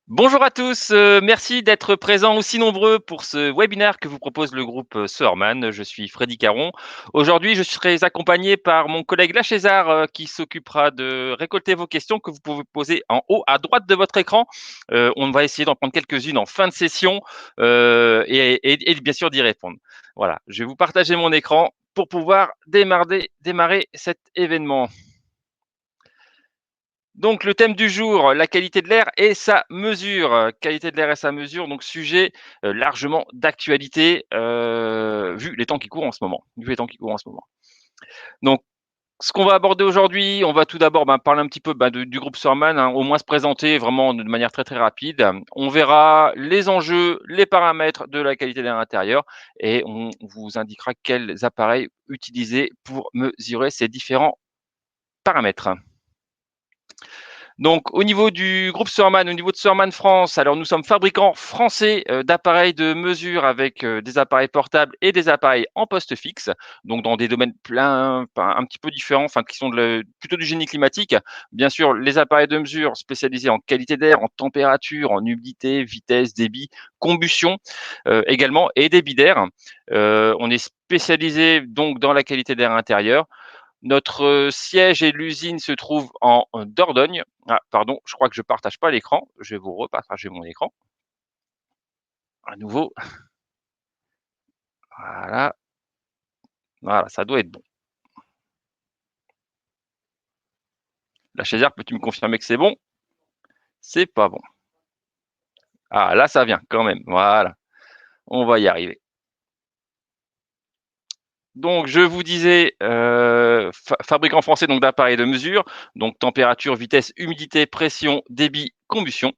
Bonjour à tous, merci d'être présents aussi nombreux pour ce webinaire que vous propose le groupe, Soermann. Je suis Freddy Caron. Aujourd'hui, je serai accompagné par mon collègue Lachésar, qui s'occupera de récolter vos questions que vous pouvez poser en haut à droite de votre écran. On va essayer d'en prendre quelques-unes en fin de session, et bien sûr d'y répondre. Voilà, je vais vous partager mon écran pour pouvoir démarrer cet événement. Donc le thème du jour, la qualité de l'air et sa mesure. Qualité de l'air et sa mesure, donc sujet, largement d'actualité, vu les temps qui courent en ce moment vu les temps qui courent en ce moment. Donc ce qu'on va aborder aujourd'hui, on va tout d'abord, parler un petit peu, du groupe Sorman, hein, au moins se présenter vraiment de manière très, très rapide. On verra les enjeux, les paramètres de la qualité de l'air intérieur et on vous indiquera quels appareils utiliser pour mesurer ces différents paramètres. Donc au niveau du groupe Surman, au niveau de Surman France, alors nous sommes fabricants français, d'appareils de mesure avec, des appareils portables et des appareils en poste fixe, donc dans des domaines un petit peu différents, enfin qui sont plutôt du génie climatique. Bien sûr, les appareils de mesure spécialisés en qualité d'air, en température, en humidité, vitesse, débit, combustion, également et débit d'air. On est spécialisé donc dans la qualité d'air intérieur. Notre siège et l'usine se trouvent en Dordogne. Ah pardon, je crois que je partage pas l'écran. Je vais vous repartager mon écran à nouveau. Voilà, voilà, ça doit être bon. La Chaisière, peux-tu me confirmer que c'est bon? C'est pas bon. Ah là, ça vient quand même. Voilà, on va y arriver. Donc je vous disais, fabricant français donc d'appareils de mesure, donc température, vitesse, humidité, pression, débit, combustion.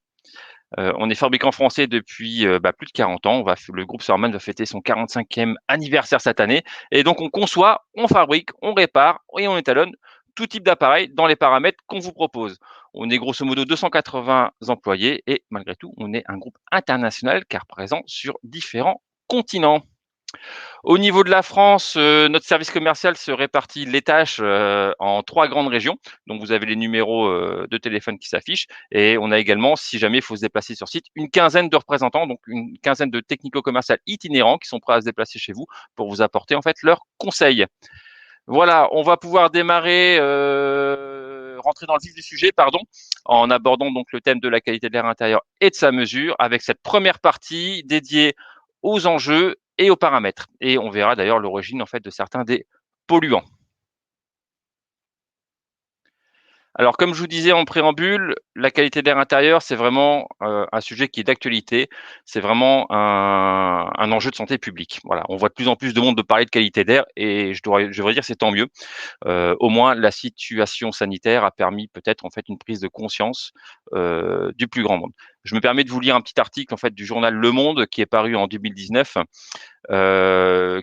On est fabricant français depuis, plus de 40 ans. Le groupe Surman va fêter son 45e anniversaire cette année et donc on conçoit, on fabrique, on répare et on étalonne tout type d'appareil dans les paramètres qu'on vous propose. On est grosso modo 280 employés et malgré tout, on est un groupe international car présent sur différents continents. Au niveau de la France, notre service commercial se répartit les tâches, en 3 grandes régions. Donc vous avez les numéros, de téléphone qui s'affichent et on a également, si jamais il faut se déplacer sur site, une quinzaine de représentants, donc une quinzaine de technico-commerciaux itinérants qui sont prêts à se déplacer chez vous pour vous apporter en fait leurs conseils. Voilà, on va pouvoir démarrer, rentrer dans le vif du sujet, pardon, en abordant donc le thème de la qualité de l'air intérieur et de sa mesure avec cette première partie dédiée aux enjeux et aux paramètres. Et on verra d'ailleurs l'origine en fait de certains des polluants. Alors, comme je vous disais en préambule, la qualité de l'air intérieur, c'est vraiment, un sujet qui est d'actualité. C'est vraiment un enjeu de santé publique. Voilà, on voit de plus en plus de monde de parler de qualité d'air et je devrais dire c'est tant mieux. Au moins la situation sanitaire a permis peut-être en fait une prise de conscience, du plus grand nombre. Je me permets de vous lire un petit article en fait du journal Le Monde qui est paru en 2019,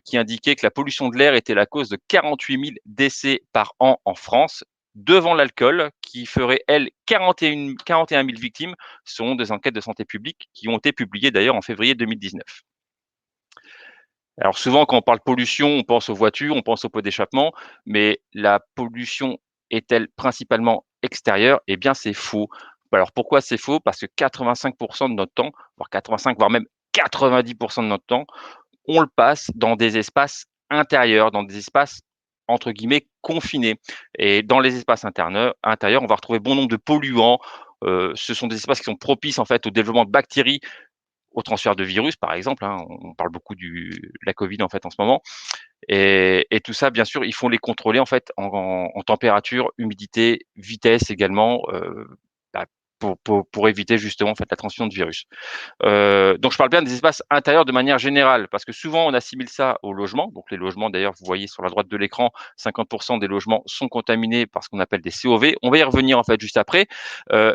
qui indiquait que la pollution de l'air était la cause de 48 000 décès par an en France, devant l'alcool qui ferait elle 41 000 victimes, selon des enquêtes de santé publique qui ont été publiées d'ailleurs en février 2019. Alors souvent, quand on parle pollution, on pense aux voitures, on pense aux pots d'échappement, mais la pollution est-elle principalement extérieure? Eh bien, c'est faux. Alors pourquoi c'est faux? Parce que 85 de notre temps, voire 85, voire même 90 de notre temps, on le passe dans des espaces intérieurs, dans des espaces entre guillemets «confinés» et dans les espaces intérieurs, on va retrouver bon nombre de polluants. Ce sont des espaces qui sont propices en fait au développement de bactéries, au transfert de virus, par exemple, hein. On parle beaucoup de la Covid, en fait, en ce moment et tout ça, bien sûr, il faut les contrôler, en fait, en température, humidité, vitesse également, bah, pour éviter justement, en fait, la transmission de virus. Donc je parle bien des espaces intérieurs de manière générale, parce que souvent on assimile ça au logement. Donc les logements d'ailleurs, vous voyez sur la droite de l'écran, 50 des logements sont contaminés par ce qu'on appelle des COV. On va y revenir en fait juste après,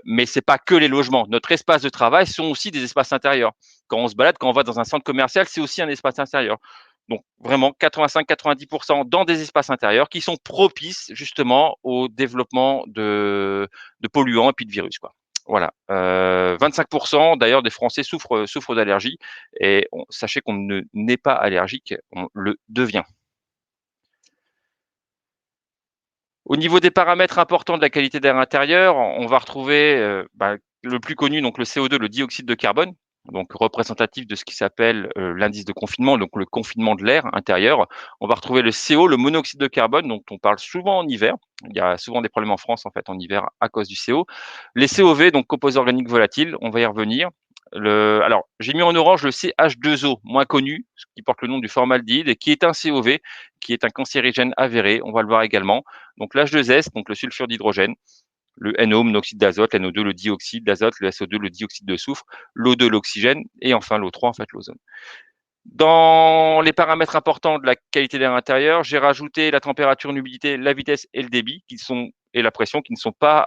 mais c'est pas que les logements. Notre espace de travail sont aussi des espaces intérieurs. Quand on se balade, quand on va dans un centre commercial, c'est aussi un espace intérieur. Donc vraiment 85-90 dans des espaces intérieurs qui sont propices justement au développement de polluants et puis de virus, quoi. Voilà, 25 d'ailleurs des Français souffrent d'allergies et sachez qu'on ne n'est pas allergique, on le devient. Au niveau des paramètres importants de la qualité d'air intérieur, on va retrouver, le plus connu, donc le CO2, le dioxyde de carbone, donc représentatif de ce qui s'appelle, l'indice de confinement, donc le confinement de l'air intérieur. On va retrouver le CO, le monoxyde de carbone, dont on parle souvent en hiver. Il y a souvent des problèmes en France, en fait, en hiver à cause du CO. Les COV, donc composés organiques volatiles, on va y revenir. Alors, j'ai mis en orange le CH2O, moins connu, qui porte le nom du formaldéhyde et qui est un COV, qui est un cancérigène avéré. On va le voir également. Donc l'H2S, donc le sulfure d'hydrogène, le NO, monoxyde d'azote, l'NO2, le dioxyde d'azote, le SO2, le dioxyde de soufre, l'O2, l'oxygène, et enfin l'O3, en fait, l'ozone. Dans les paramètres importants de la qualité d'air intérieur, j'ai rajouté la température, l'humidité, la vitesse et le débit, et la pression, qui ne sont pas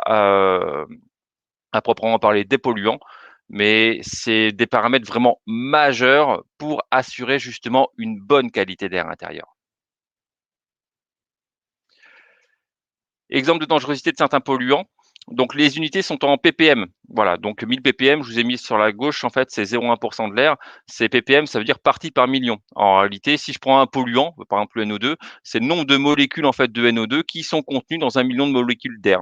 à proprement parler des polluants, mais c'est des paramètres vraiment majeurs pour assurer justement une bonne qualité d'air intérieur. Exemple de dangerosité de certains polluants. Donc les unités sont en ppm. Voilà, donc 1000 ppm, je vous ai mis sur la gauche, en fait, c'est 0,1% de l'air. C'est ppm, ça veut dire partie par million. En réalité, si je prends un polluant, par exemple le NO2, c'est le nombre de molécules en fait de NO2 qui sont contenues dans 1 million de molécules d'air.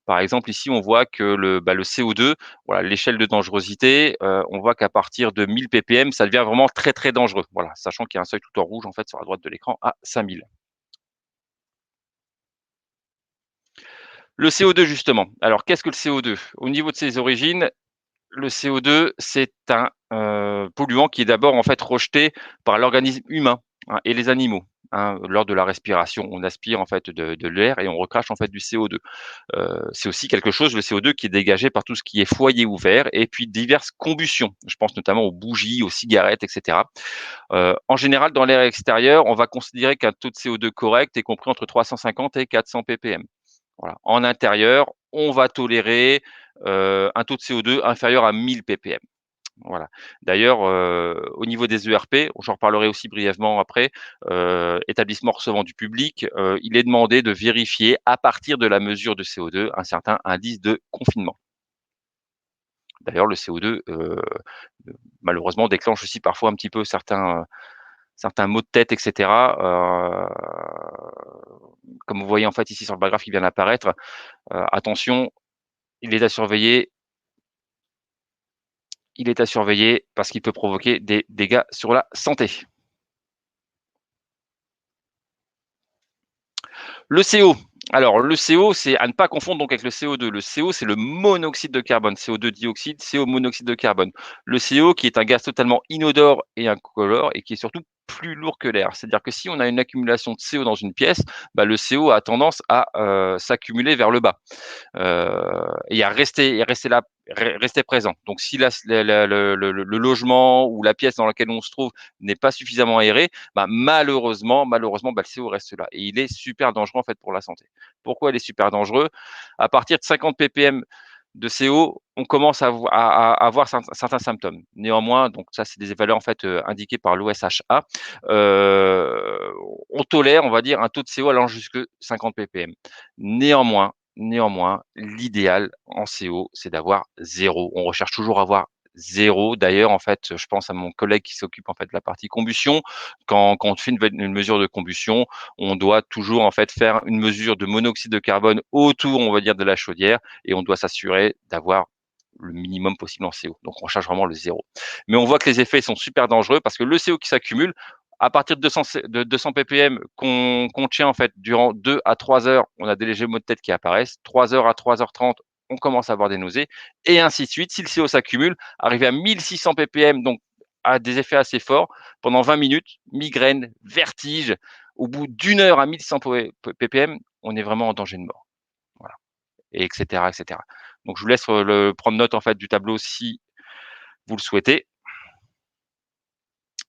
Par exemple, ici, on voit que le CO2, voilà, l'échelle de dangerosité, on voit qu'à partir de 1000 ppm, ça devient vraiment très très dangereux. Voilà, sachant qu'il y a un seuil tout en rouge en fait sur la droite de l'écran à 5000. Le CO2 justement. Alors qu'est-ce que le CO2? Au niveau de ses origines, le CO2, c'est un, polluant qui est d'abord en fait rejeté par l'organisme humain, hein, et les animaux, hein. Lors de la respiration, on aspire en fait de l'air et on recrache en fait du CO2. C'est aussi quelque chose, le CO2, qui est dégagé par tout ce qui est foyer ouvert et puis diverses combustions. Je pense notamment aux bougies, aux cigarettes et cetera. En général, dans l'air extérieur, on va considérer qu'un taux de CO2 correct est compris entre 350 et 400 ppm. Voilà. En intérieur, on va tolérer, un taux de CO2 inférieur à 1000 ppm. Voilà. D'ailleurs, au niveau des ERP, j'en reparlerai aussi brièvement après, établissements recevant du public, il est demandé de vérifier à partir de la mesure de CO2 un certain indice de confinement. D'ailleurs, le CO2, malheureusement déclenche aussi parfois un petit peu certains maux de tête et cetera, comme vous voyez en fait ici sur le bas graphe qui vient d'apparaître, attention, il est à surveiller il est à surveiller parce qu'il peut provoquer des dégâts sur la santé. Le CO. Alors le CO, c'est à ne pas confondre donc avec le CO2. Le CO, c'est le monoxyde de carbone, CO2 dioxyde, CO monoxyde de carbone. Le CO qui est un gaz totalement inodore et incolore et qui est surtout plus lourd que l'air. C'est-à-dire que si on a une accumulation de CO dans une pièce, bah, le CO a tendance à s'accumuler vers le bas. Et à rester là, rester présent. Donc si le logement ou la pièce dans laquelle on se trouve n'est pas suffisamment aéré, bah, malheureusement, bah, le CO reste là et il est super dangereux en fait pour la santé. Pourquoi il est super dangereux? À partir de 50 ppm de CO, on commence à avoir certains symptômes. Néanmoins, donc ça, c'est des valeurs en fait, indiquées par l'OSHA. On tolère, on va dire, un taux de CO allant jusque 50 ppm. Néanmoins, l'idéal en CO, c'est d'avoir 0. On recherche toujours à avoir 0. D'ailleurs, en fait, je pense à mon collègue qui s'occupe en fait de la partie combustion. Quand on fait une mesure de combustion, on doit toujours en fait faire une mesure de monoxyde de carbone autour, on va dire, de la chaudière et on doit s'assurer d'avoir le minimum possible en CO. Donc on cherche vraiment le 0. Mais on voit que les effets sont super dangereux parce que le CO qui s'accumule, à partir de 200 ppm qu'on tient en fait durant 2 à 3 heures, on a des légers maux de tête qui apparaissent. 3 heures à 3h30, on commence à avoir des nausées et ainsi de suite. Si le CO s'accumule, arrivé à 1600 ppm, donc à des effets assez forts, pendant 20 minutes, migraine, vertige. Au bout d'une heure à 1100 ppm, on est vraiment en danger de mort. Voilà, et etc., etc. Donc je vous laisse prendre note en fait du tableau si vous le souhaitez.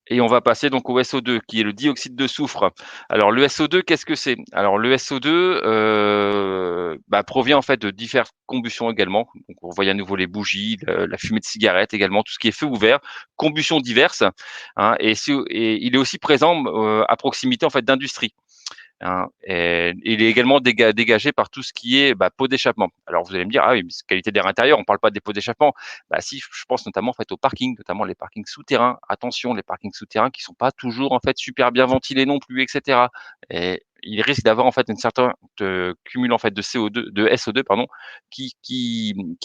Et on va passer donc au SO2 qui est le dioxyde de soufre. Alors le SO2, qu'est-ce que c'est? Alors le SO2, bah, provient en fait de diverses combustions également. Donc on voit à nouveau les bougies, la fumée de cigarette également, tout ce qui est feu ouvert, combustions diverses, hein, et il est aussi présent, à proximité en fait d'industries. hein, et il est également dégagé par tout ce qui est, pots d'échappement. Alors vous allez me dire: «Ah oui, mais c'est qualité d'air intérieur, on parle pas des pots d'échappement». Bah si, je pense notamment en fait aux parkings, notamment les parkings souterrains. Attention, les parkings souterrains qui sont pas toujours en fait super bien ventilés non plus et cetera, et il risque d'avoir en fait une certaine, cumul en fait de CO2, de SO2 pardon, qui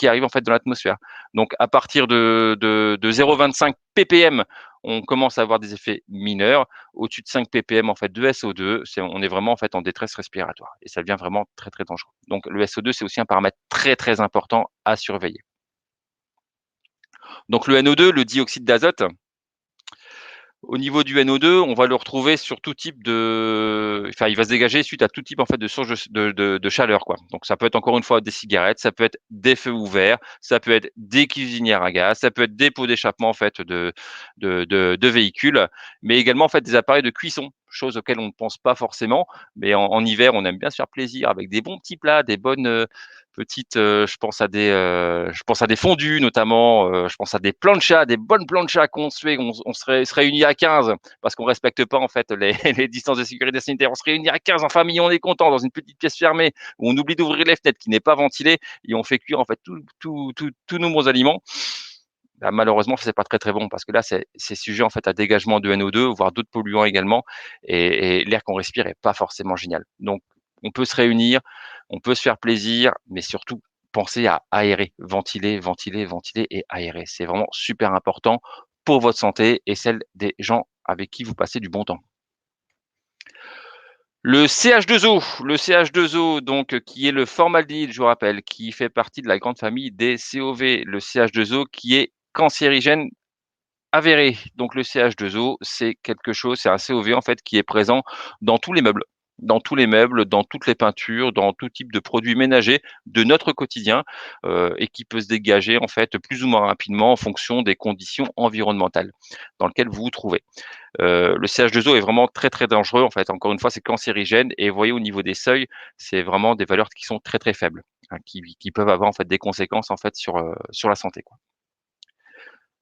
arrive en fait dans l'atmosphère. Donc à partir de 0,25 ppm, on commence à avoir des effets mineurs. Au-dessus de 5 ppm en fait de SO2, on est vraiment en fait en détresse respiratoire et ça devient vraiment très, très dangereux. Donc le SO2, c'est aussi un paramètre très, très important à surveiller. Donc le NO2, le dioxyde d'azote, au niveau du NO2, on va le retrouver sur tout type il va se dégager suite à tout type en fait de source de chaleur, quoi. Donc ça peut être encore une fois des cigarettes, ça peut être des feux ouverts, ça peut être des cuisinières à gaz, ça peut être des pots d'échappement en fait de véhicules, mais également en fait des appareils de cuisson, chose auxquelles on ne pense pas forcément, mais en hiver, on aime bien se faire plaisir avec des bons petits plats, des bonnes, petites, je pense à des fondus notamment, je pense à des planchas, des bonnes planchas qu'on se fait, on se réunit à 15 parce qu'on respecte pas en fait les les distances de sécurité sanitaire. On se réunit à 15 en famille, on est content dans une petite pièce fermée où on oublie d'ouvrir les fenêtres, qui n'est pas ventilée, et on fait cuire en fait tous nos bons aliments. Bah, malheureusement, c'est pas très, très bon parce que là, c'est sujet en fait à dégagement de NO2, voire d'autres polluants également, et l'air qu'on respire est pas forcément génial. Donc on peut se réunir, on peut se faire plaisir, mais surtout pensez à aérer, ventiler, ventiler, ventiler et aérer. C'est vraiment super important pour votre santé et celle des gens avec qui vous passez du bon temps. Le CH2O donc, qui est le formaldéhyde, je vous rappelle, qui fait partie de la grande famille des COV. Le CH2O qui est cancérigène avéré. Donc le CH2O, c'est quelque chose, c'est un COV en fait qui est présent dans tous les meubles, dans tous les meubles, dans toutes les peintures, dans tout type de produits ménagers de notre quotidien, et qui peut se dégager en fait plus ou moins rapidement en fonction des conditions environnementales dans lesquelles vous vous trouvez. Le CH2O est vraiment très, très dangereux en fait. Encore une fois, c'est cancérigène, et vous voyez au niveau des seuils, c'est vraiment des valeurs qui sont très, très faibles, hein, qui peuvent avoir en fait des conséquences en fait sur la santé, quoi.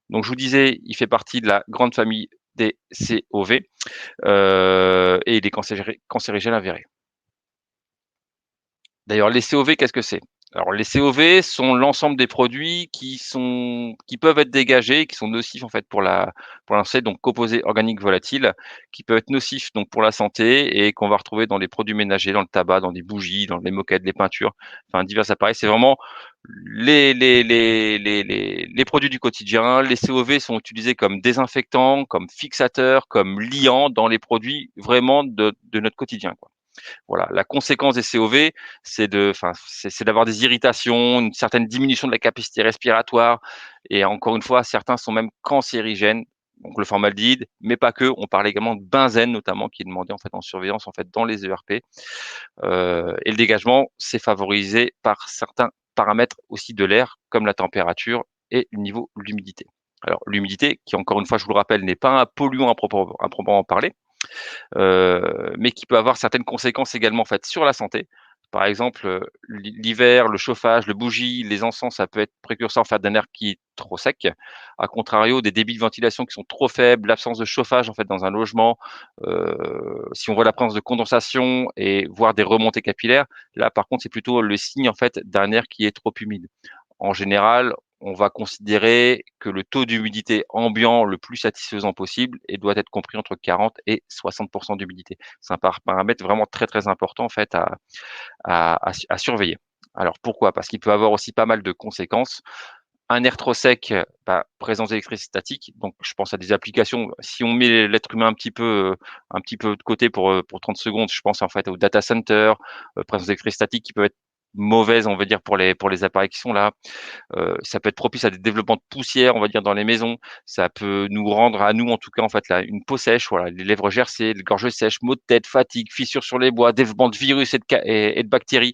Donc je vous disais, il fait partie de la grande famille des COV, et il est cancérigène avéré. D'ailleurs, les COV, qu'est-ce que c'est? Alors les COV sont l'ensemble des produits qui peuvent être dégagés, qui sont nocifs en fait pour la santé, donc composés organiques volatiles, qui peuvent être nocifs donc pour la santé et qu'on va retrouver dans les produits ménagers, dans le tabac, dans des bougies, dans les moquettes, les peintures, enfin divers appareils. C'est vraiment les produits du quotidien. Les COV sont utilisés comme désinfectants, comme fixateurs, comme liants dans les produits vraiment de notre quotidien, quoi. Voilà, la conséquence des COV, c'est d'avoir des irritations, une certaine diminution de la capacité respiratoire, et encore une fois, certains sont même cancérigènes, donc le formaldéhyde, mais pas que. On parle également de benzène notamment, qui est demandé en fait en surveillance en fait dans les ERP, et le dégagement, c'est favorisé par certains paramètres aussi de l'air, comme la température et le niveau de l'humidité. Alors l'humidité, qui encore une fois, je vous le rappelle, n'est pas un polluant à proprement parler, mais qui peut avoir certaines conséquences également en fait sur la santé. Par exemple, l'hiver, le chauffage, le bougie, les encens, ça peut être précurseur en fait d'un air qui est trop sec. À contrario, des débits de ventilation qui sont trop faibles, l'absence de chauffage en fait dans un logement, si on voit la présence de condensation et voire des remontées capillaires, là par contre c'est plutôt le signe en fait d'un air qui est trop humide. En général, on va considérer que le taux d'humidité ambiant le plus satisfaisant possible et doit être compris entre 40 et 60 d'humidité. C'est un paramètre vraiment très, très important en fait à surveiller. Alors pourquoi? Parce qu'il peut avoir aussi pas mal de conséquences. Un air trop sec, présence d'électricité statique, donc je pense à des applications, si on met l'être humain un petit peu de côté pour 30 secondes, je pense en fait au data center, présence d'électricité statique qui peut être mauvaise, on va dire pour les appareils qui sont là. Ça peut être propice à des développements de poussière, on va dire, dans les maisons. Ça peut nous rendre, à nous en tout cas, en fait, là, une peau sèche, voilà, les lèvres gercées, les gorges sèches, maux de tête, fatigue, fissures sur les bois, développement de virus et de bactéries.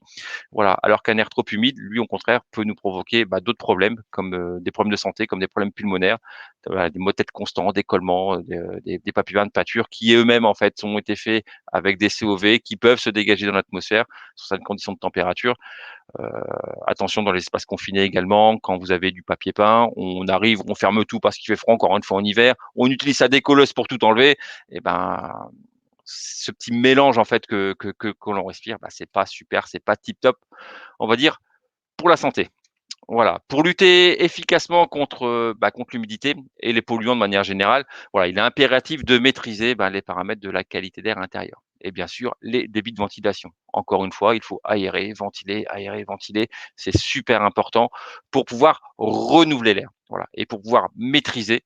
Voilà, alors qu'un air trop humide, lui, au contraire, peut nous provoquer, d'autres problèmes, comme, des problèmes de santé, comme des problèmes pulmonaires, voilà, des maux de tête constants, des collements, des papillons de pâture qui eux-mêmes, en fait, ont été faits avec des COV qui peuvent se dégager dans l'atmosphère sous certaines conditions de température. Heu, Attention dans les espaces confinés également, quand vous avez du papier peint, on arrive, on ferme tout parce qu'il fait froid, encore une fois en hiver, on utilise sa décolleuse pour tout enlever, et ben, ce petit mélange en fait que l'on respire, bah, c'est pas super, c'est pas tip top, on va dire, pour la santé. Voilà, pour lutter efficacement contre, contre l'humidité et les polluants de manière générale, voilà, il est impératif de maîtriser, les paramètres de la qualité d'air intérieur et bien sûr les débits de ventilation. Encore une fois, il faut aérer, ventiler, c'est super important pour pouvoir renouveler l'air, voilà et pour pouvoir maîtriser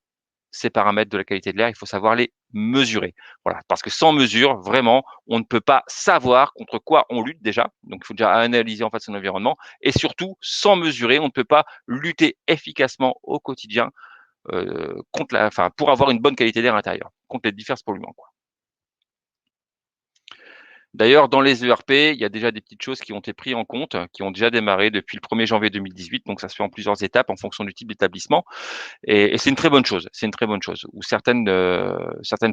ces paramètres de la qualité de l'air, il faut savoir les mesurer. Voilà, parce que sans mesure, vraiment, on ne peut pas savoir contre quoi on lutte déjà. Donc, il faut déjà analyser en fait son environnement et surtout, sans mesurer, on ne peut pas lutter efficacement au quotidien pour avoir une bonne qualité d'air intérieur, contre les divers polluants, quoi. D'ailleurs, dans les ERP, il y a déjà des petites choses qui ont été prises en compte, qui ont déjà démarré depuis le 1er janvier 2018. Donc, ça se fait en plusieurs étapes en fonction du type d'établissement. Et c'est une très bonne chose, c'est une très bonne chose, où certaines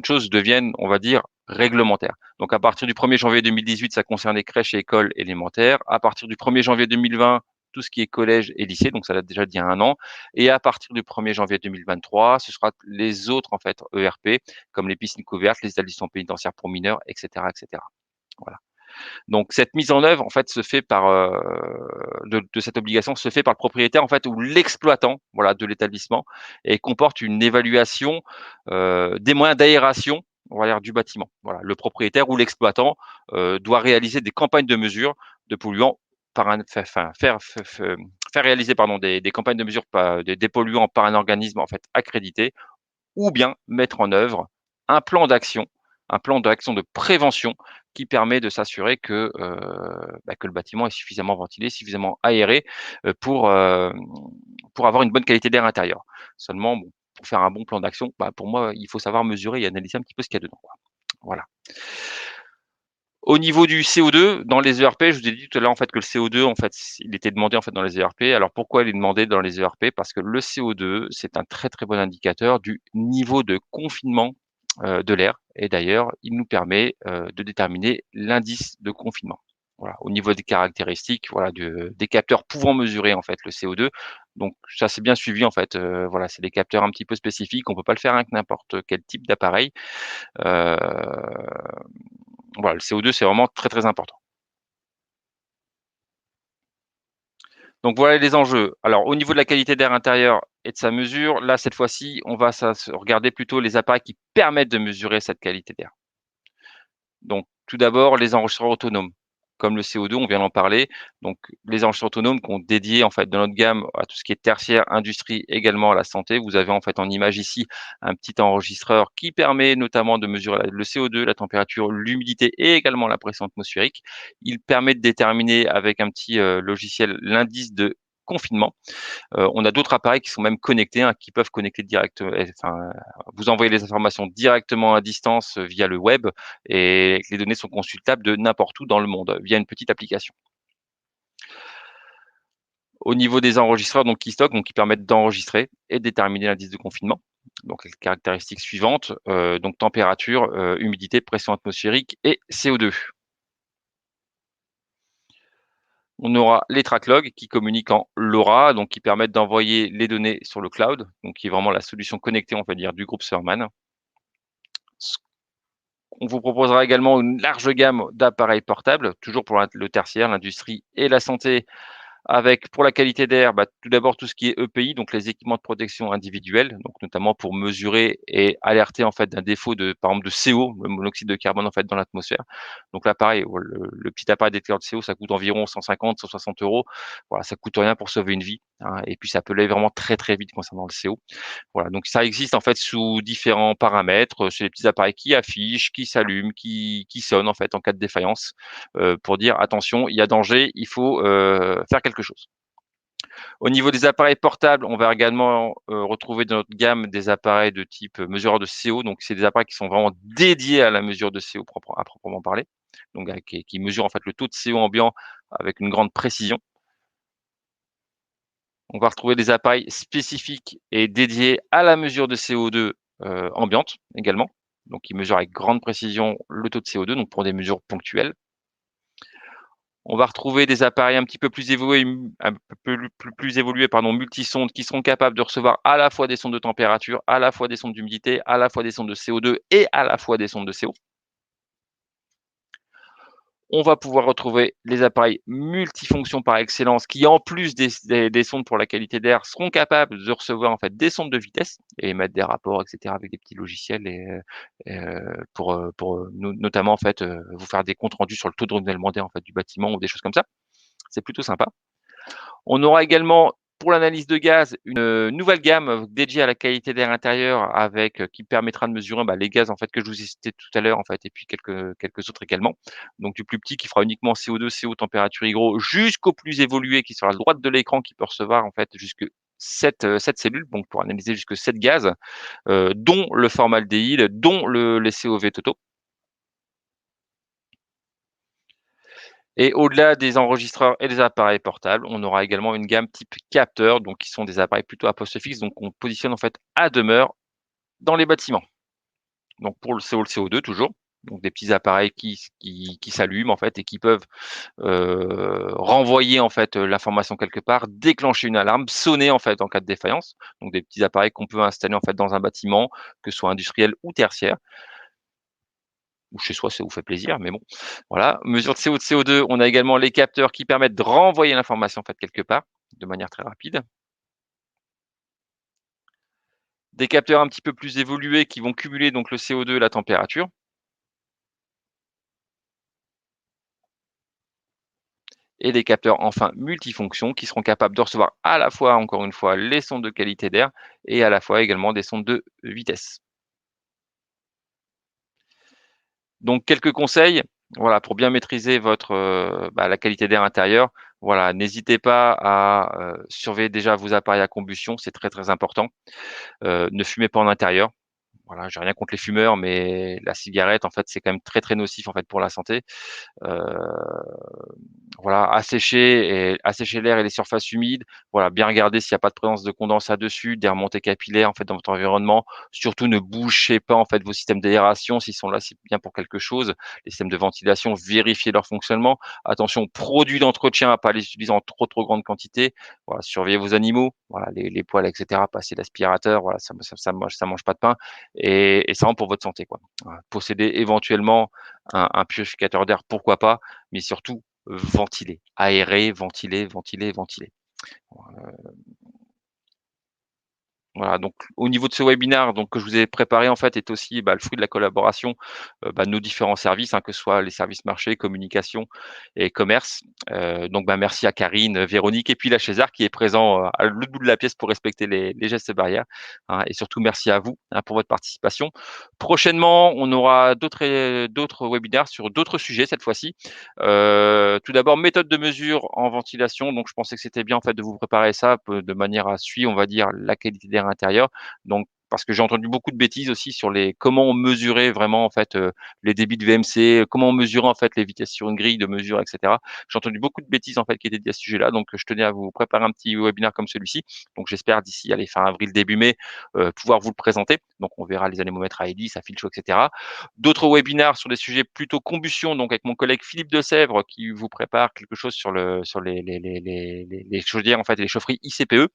choses deviennent, on va dire, réglementaires. Donc à partir du 1er janvier 2018, ça concerne les crèches et écoles élémentaires. À partir du 1er janvier 2020, tout ce qui est collège et lycée, donc ça date déjà d'il y a 1 an. Et à partir du 1er janvier 2023, ce sera les autres en fait ERP, comme les piscines couvertes, les établissements pénitentiaires pour mineurs, et cetera, et cetera. Voilà. Donc cette mise en œuvre, en fait, se fait de cette obligation se fait par le propriétaire, en fait, ou l'exploitant, voilà, de l'établissement et comporte une évaluation, des moyens d'aération, on va dire, du bâtiment. Voilà, le propriétaire ou l'exploitant, doit réaliser des campagnes de mesure de polluants par un enfin, faire réaliser, pardon, des campagnes de mesure des polluants par un organisme, en fait, accrédité ou bien mettre en œuvre un plan d'action, un plan d'action de prévention qui permet de s'assurer que le bâtiment est suffisamment ventilé, suffisamment aéré, pour avoir une bonne qualité d'air intérieur. Seulement, bon, pour faire un bon plan d'action, pour moi, il faut savoir mesurer et analyser un petit peu ce qu'il y a dedans, quoi. Voilà. Au niveau du CO2, dans les ERP, je vous ai dit tout à l'heure, en fait, que le CO2, en fait, il était demandé, en fait, dans les ERP. Alors pourquoi il est demandé dans les ERP? Parce que le CO2, c'est un très, très bon indicateur du niveau de confinement, de l'air et d'ailleurs, il nous permet, de déterminer l'indice de confinement. Voilà, au niveau des caractéristiques, voilà, des capteurs pouvant mesurer, en fait, le CO2. Donc ça, c'est bien suivi, en fait, voilà, c'est des capteurs un petit peu spécifiques. On peut pas le faire avec n'importe quel type d'appareil. Heu voilà, le CO2, c'est vraiment très, très important. Donc voilà les enjeux. Alors au niveau de la qualité d'air intérieur et de sa mesure, là, cette fois-ci, on va se regarder plutôt les appareils qui permettent de mesurer cette qualité d'air. Donc, tout d'abord, les enregistreurs autonomes, comme le CO2, on vient d'en parler. Donc, les enregistreurs autonomes qu'on dédié en fait dans notre gamme à tout ce qui est tertiaire, industrie, également à la santé. Vous avez en fait en image ici un petit enregistreur qui permet notamment de mesurer le CO2, la température, l'humidité et également la pression atmosphérique. Il permet de déterminer avec un petit logiciel l'indice de confinement. On a d'autres appareils qui sont même connectés, hein, qui peuvent connecter vous envoyer les informations directement à distance, via le web et les données sont consultables de n'importe où dans le monde, via une petite application. Au niveau des enregistreurs donc qui stockent, donc qui permettent d'enregistrer et de déterminer l'indice de confinement. Donc les caractéristiques suivantes, donc température, humidité, pression atmosphérique et CO2. On aura les track logs qui communiquent en LoRa, donc qui permettent d'envoyer les données sur le cloud, donc qui est vraiment la solution connectée, on va dire, du groupe Surman. On vous proposera également une large gamme d'appareils portables, toujours pour le tertiaire, l'industrie et la santé, avec pour la qualité d'air, tout d'abord tout ce qui est EPI, donc les équipements de protection individuels, donc notamment pour mesurer et alerter en fait d'un défaut de, par exemple, de CO, le monoxyde de carbone en fait dans l'atmosphère. Donc là, pareil, le petit appareil détecteur de CO, ça coûte environ 150, 160 euros. Voilà, ça coûte rien pour sauver une vie, hein, et puis ça peut aller vraiment très très vite concernant le CO. Voilà, donc ça existe en fait sous différents paramètres. C'est des petits appareils qui affichent, qui s'allument, qui sonnent en fait en cas de défaillance, pour dire: «Attention, il y a danger, il faut, faire quelque chose». Au niveau des appareils portables, on va également, retrouver dans notre gamme des appareils de type, mesureur de CO, donc c'est des appareils qui sont vraiment dédiés à la mesure de CO à proprement parler, donc qui mesurent en fait le taux de CO ambiant avec une grande précision. On va retrouver des appareils spécifiques et dédiés à la mesure de CO2, ambiante également, donc qui mesurent avec grande précision le taux de CO2, donc pour des mesures ponctuelles. On va retrouver des appareils un petit peu plus évolués, un peu plus évolués, pardon, multisondes, qui seront capables de recevoir à la fois des sondes de température, à la fois des sondes d'humidité, à la fois des sondes de CO2 et à la fois des sondes de CO. On va pouvoir retrouver les appareils multifonctions par excellence qui, en plus des sondes pour la qualité d'air, seront capables de recevoir en fait des sondes de vitesse et émettre des rapports et cetera avec des petits logiciels pour notamment en fait, vous faire des comptes rendus sur le taux de renouvellement d'air en fait du bâtiment ou des choses comme ça. C'est plutôt sympa. On aura également pour l'analyse de gaz une, nouvelle gamme, dédiée à la qualité d'air intérieur avec, qui permettra de mesurer, les gaz en fait que je vous ai cités tout à l'heure en fait et puis quelques autres également. Donc du plus petit qui fera uniquement CO2, CO, température hygro, jusqu'au plus évolué qui sera à droite de l'écran qui peut recevoir en fait jusque 7 cellules, donc pour analyser jusque 7 gaz, dont le formaldéhyde, dont les COV totaux. Et au-delà des enregistreurs et des appareils portables, on aura également une gamme type capteur, donc qui sont des appareils plutôt à poste fixe, donc on positionne en fait à demeure dans les bâtiments. Donc pour le CO, le CO2 toujours, donc des petits appareils qui s'allument en fait et qui peuvent, renvoyer en fait, l'information quelque part, déclencher une alarme, sonner en fait en cas de défaillance. Donc des petits appareils qu'on peut installer en fait dans un bâtiment, que ce soit industriel ou tertiaire ou chez soi, ça vous fait plaisir, mais bon, voilà. Mesure de CO, de CO2, on a également les capteurs qui permettent de renvoyer l'information en fait quelque part, de manière très rapide. Des capteurs un petit peu plus évolués qui vont cumuler donc le CO2 et la température. Et des capteurs enfin multifonctions qui seront capables de recevoir à la fois, encore une fois, les sondes de qualité d'air et à la fois également des sondes de vitesse. Donc quelques conseils, voilà, pour bien maîtriser votre, la qualité d'air intérieur. Voilà, n'hésitez pas à, surveiller déjà vos appareils à combustion, c'est très, très important. Ne fumez pas en intérieur. Voilà, j'ai rien contre les fumeurs, mais la cigarette, en fait, c'est quand même très, très nocif, en fait, pour la santé. Heu Voilà, assécher l'air et les surfaces humides. Voilà, bien regarder s'il y a pas de présence de condensat dessus, des remontées capillaires, en fait, dans votre environnement. Surtout, ne bouchez pas, en fait, vos systèmes d'aération. S'ils sont là, c'est bien pour quelque chose. Les systèmes de ventilation, vérifiez leur fonctionnement. Attention, produits d'entretien, à pas les utiliser en trop, trop grande quantité. Voilà, surveillez vos animaux, voilà, les poils et cetera. Passez l'aspirateur, voilà, ça mange pas de pain et c'est vraiment pour votre santé, quoi. Voilà. Posséder éventuellement un purificateur d'air, pourquoi pas, mais surtout ventiler, aérer, ventiler, ventiler, ventiler. Voilà, donc au niveau de ce webinaire donc que je vous ai préparé en fait est aussi, le fruit de la collaboration, de nos différents services, hein, que ce soit les services marché, communication et commerce. Donc merci à Karine, Véronique et puis la César qui est présent, à l'autre bout de la pièce pour respecter les gestes barrières, hein, et surtout merci à vous, hein, pour votre participation. Prochainement, on aura d'autres webinaires sur d'autres sujets cette fois-ci. Tout d'abord, méthode de mesure en ventilation. Donc, je pensais que c'était bien en fait de vous préparer ça de manière à suivre, on va dire, la qualité d'air intérieur. Donc, parce que j'ai entendu beaucoup de bêtises aussi sur les comment on mesurait vraiment en fait les débits de VMC, comment on mesurait en fait les vitesses sur une grille de mesure, etc. J'ai entendu beaucoup de bêtises en fait qui étaient dites à ce sujet-là. Donc, je tenais à vous préparer un petit webinaire comme celui-ci. Donc, j'espère d'ici allez, fin avril, début mai, pouvoir vous le présenter. Donc, on verra les anémomètres à hélice, à fil chaud, etc. D'autres webinaires sur des sujets plutôt combustion, donc avec mon collègue Philippe Desèvres qui vous prépare quelque chose sur les chaudières en fait et les chaufferies ICPE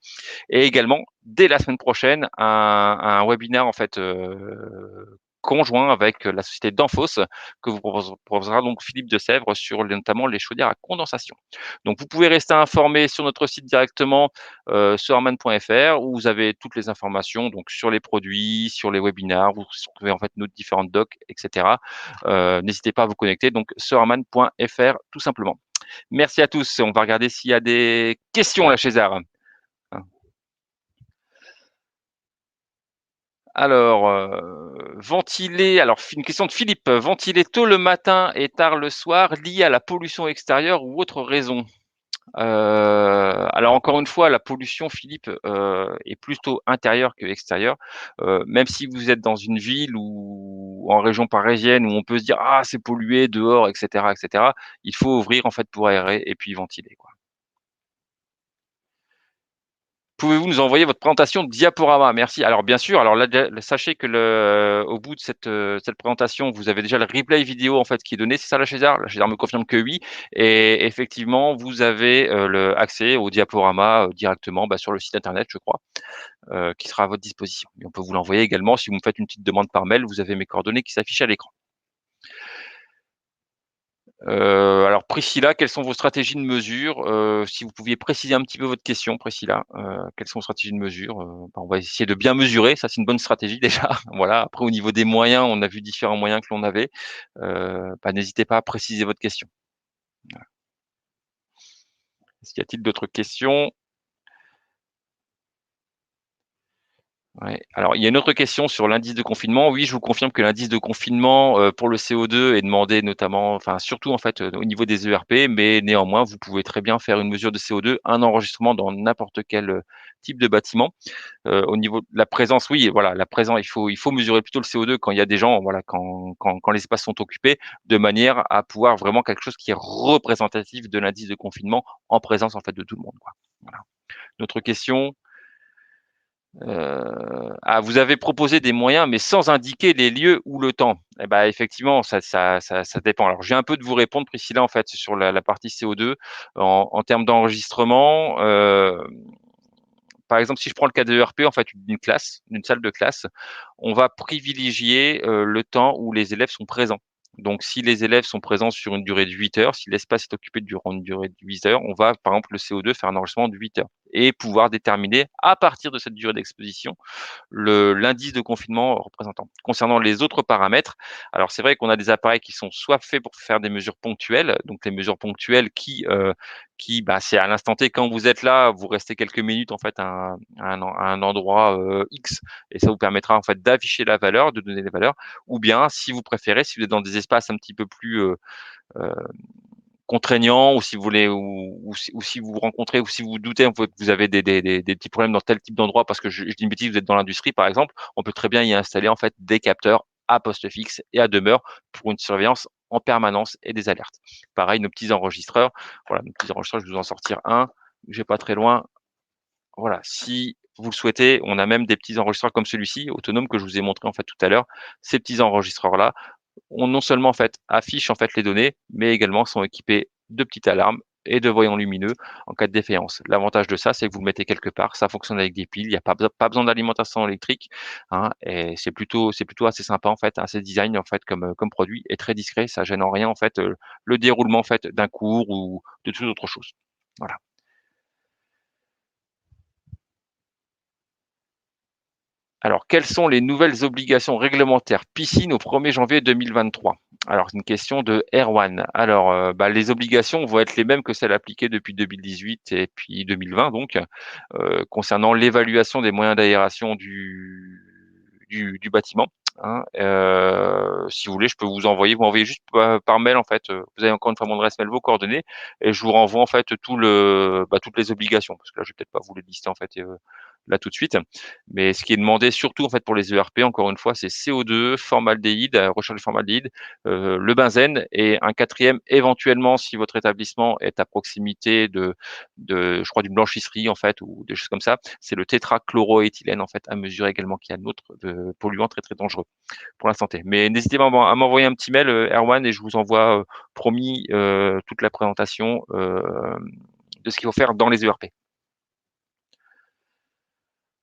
et également dès la semaine prochaine un webinaire en fait, conjoint avec la société Danfoss que vous proposera donc Philippe Desèvres sur notamment les chaudières à condensation. Donc vous pouvez rester informé sur notre site directement, solarman.fr où vous avez toutes les informations donc sur les produits, sur les webinaires, vous trouvez en fait nos différentes docs et cetera. N'hésitez pas à vous connecter donc solarman.fr tout simplement. Merci à tous, on va regarder s'il y a des questions là chez Zara. Alors, ventiler alors une question de Philippe, ventiler tôt le matin et tard le soir lié à la pollution extérieure ou autre raison? Alors encore une fois, la pollution Philippe, est plutôt intérieure que extérieure. Même si vous êtes dans une ville ou en région parisienne où on peut se dire: «Ah c'est pollué dehors» et cetera, il faut ouvrir en fait pour aérer et puis ventiler, quoi. Pouvez-vous nous envoyer votre présentation diaporama? Merci. Alors bien sûr, alors là dé sachez que au bout de cette présentation, vous avez déjà le replay vidéo en fait qui est donné, c'est ça la César? La César me confirme que oui et effectivement vous avez, le accès au diaporama, directement, sur le site internet je crois, qui sera à votre disposition et on peut vous l'envoyer également si vous me faites une petite demande par mail, vous avez mes coordonnées qui s'affichent à l'écran. Alors Priscilla, quelles sont vos stratégies de mesure? Si vous pouviez préciser un petit peu votre question Priscilla, quelles sont vos stratégies de mesure? Bah, on va essayer de bien mesurer, ça c'est une bonne stratégie déjà. Voilà, après au niveau des moyens, on a vu différents moyens que l'on avait. Bah, n'hésitez pas à préciser votre question. Est-ce qu'il y a-t-il d'autres questions? Ouais. Alors, il y a une autre question sur l'indice de confinement. Oui, je vous confirme que l'indice de confinement, pour le CO2 est demandé notamment enfin, surtout, en fait, au niveau des ERP, mais néanmoins, vous pouvez très bien faire une mesure de CO2, un enregistrement dans n'importe quel, type de bâtiment. Au niveau de la présence, oui, voilà, la présence, il faut mesurer plutôt le CO2 quand il y a des gens, voilà, quand les espaces sont occupés, de manière à pouvoir vraiment quelque chose qui est représentatif de l'indice de confinement en présence, en fait, de tout le monde, quoi. Voilà. Notre question? Vous avez proposé des moyens, mais sans indiquer les lieux ou le temps. Et bah, effectivement, ça dépend. Alors, j'ai un peu de vous répondre, Priscilla, en fait, sur la partie CO2. En termes d'enregistrement, par exemple, si je prends le cas de ERP, en fait, d'une classe, d'une salle de classe, on va privilégier, le temps où les élèves sont présents. Donc si les élèves sont présents sur une durée de 8 heures, si l'espace est occupé durant une durée de 8 heures, on va, par exemple, le CO2 faire un enregistrement de 8 heures et pouvoir déterminer à partir de cette durée d'exposition le l'indice de confinement représentant. Concernant les autres paramètres, alors c'est vrai qu'on a des appareils qui sont soit faits pour faire des mesures ponctuelles, donc les mesures ponctuelles bah, c'est à l'instant T quand vous êtes là, vous restez quelques minutes en fait à un endroit, X et ça vous permettra en fait d'afficher la valeur, de donner les valeurs ou bien si vous préférez, si vous êtes dans des espaces un petit peu plus, heu contraignant ou si vous voulez ou si vous rencontrez ou si vous vous doutez en fait que vous avez des petits problèmes dans tel type d'endroit parce que je dis une bêtise, vous êtes dans l'industrie par exemple, on peut très bien y installer en fait des capteurs à poste fixe et à demeure pour une surveillance en permanence et des alertes. Pareil, nos petits enregistreurs, voilà, nos petits enregistreurs, je vais vous en sortir un, j'ai pas très loin. Voilà, si vous le souhaitez, on a même des petits enregistreurs comme celui-ci, autonome que je vous ai montré en fait tout à l'heure. Ces petits enregistreurs là, ont non seulement en fait affichent en fait les données, mais également sont équipés de petites alarmes et de voyants lumineux en cas de défaillance. L'avantage de ça, c'est que vous le mettez quelque part, ça fonctionne avec des piles, il y a pas besoin d'alimentation électrique, hein, et c'est plutôt assez sympa en fait, assez design en fait comme produit et très discret, ça gêne en rien en fait, le déroulement en fait d'un cours ou de toute autre chose. Voilà. Alors, quelles sont les nouvelles obligations réglementaires piscine au 1er janvier 2023? Alors, c'est une question de Erwan. Alors, bah, les obligations vont être les mêmes que celles appliquées depuis 2018 et puis 2020 donc, concernant l'évaluation des moyens d'aération du bâtiment, hein. Si vous voulez, je peux vous m'envoyez juste par mail en fait, vous avez encore une fois mon adresse mail, vos coordonnées et je vous renvoie en fait toutes les obligations parce que là, je vais peut-être pas vous les lister en fait, là tout de suite. Mais ce qui est demandé surtout en fait pour les ERP encore une fois, c'est CO2, formaldéhyde, recherche de formaldéhyde, le benzène et un quatrième éventuellement si votre établissement est à proximité de je crois d'une blanchisserie en fait ou des choses comme ça, c'est le tétrachloroéthylène en fait à mesurer également qui est un autre, polluant très, très dangereux pour la santé. Mais n'hésitez pas à m'envoyer un petit mail, Erwan et je vous envoie, promis, toute la présentation, de ce qu'il faut faire dans les ERP.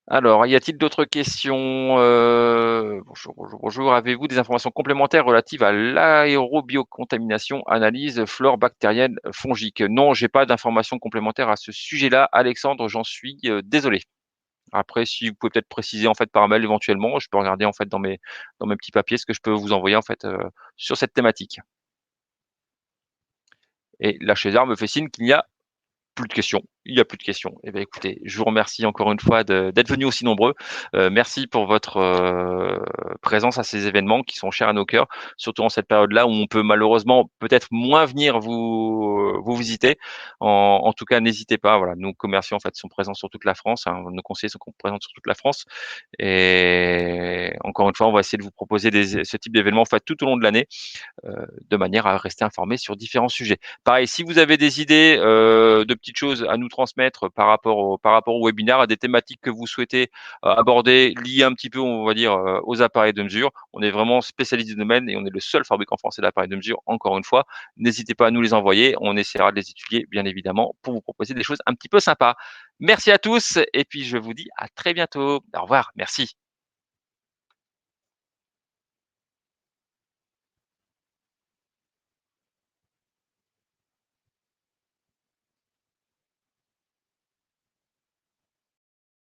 Alors, y a-t-il d'autres questions? Bonjour, bonjour, bonjour. Avez-vous des informations complémentaires relatives à l'aérobiocontamination, analyse flore bactérienne, fongique? Non, j'ai pas d'informations complémentaires à ce sujet-là, Alexandre, j'en suis, désolé. Après, si vous pouvez peut-être préciser, en fait, par mail éventuellement, je peux regarder, en fait, dans mes petits papiers ce que je peux vous envoyer, en fait, sur cette thématique. Et la César me fait signe qu'il n'y a plus de questions, il y a plus de questions. Eh bien, écoutez, je vous remercie encore une fois d'être venus aussi nombreux. Merci pour votre, présence à ces événements qui sont chers à nos cœurs, surtout en cette période-là où on peut malheureusement peut-être moins venir vous visiter. En tout cas, n'hésitez pas, voilà, nos commerciaux en fait sont présents sur toute la France, hein, nos conseillers sont présents sur toute la France et encore une fois, on va essayer de vous proposer ce type d'événements en fait tout au long de l'année de manière à rester informé sur différents sujets. Pareil, si vous avez des idées de petites choses à nous transmettre par rapport au webinaire, à des thématiques que vous souhaitez aborder, liées un petit peu, on va dire, aux appareils de mesure. On est vraiment spécialiste du domaine et on est le seul fabricant français d'appareils de mesure, encore une fois. N'hésitez pas à nous les envoyer, on essaiera de les étudier, bien évidemment, pour vous proposer des choses un petit peu sympas. Merci à tous et puis je vous dis à très bientôt. Au revoir, merci.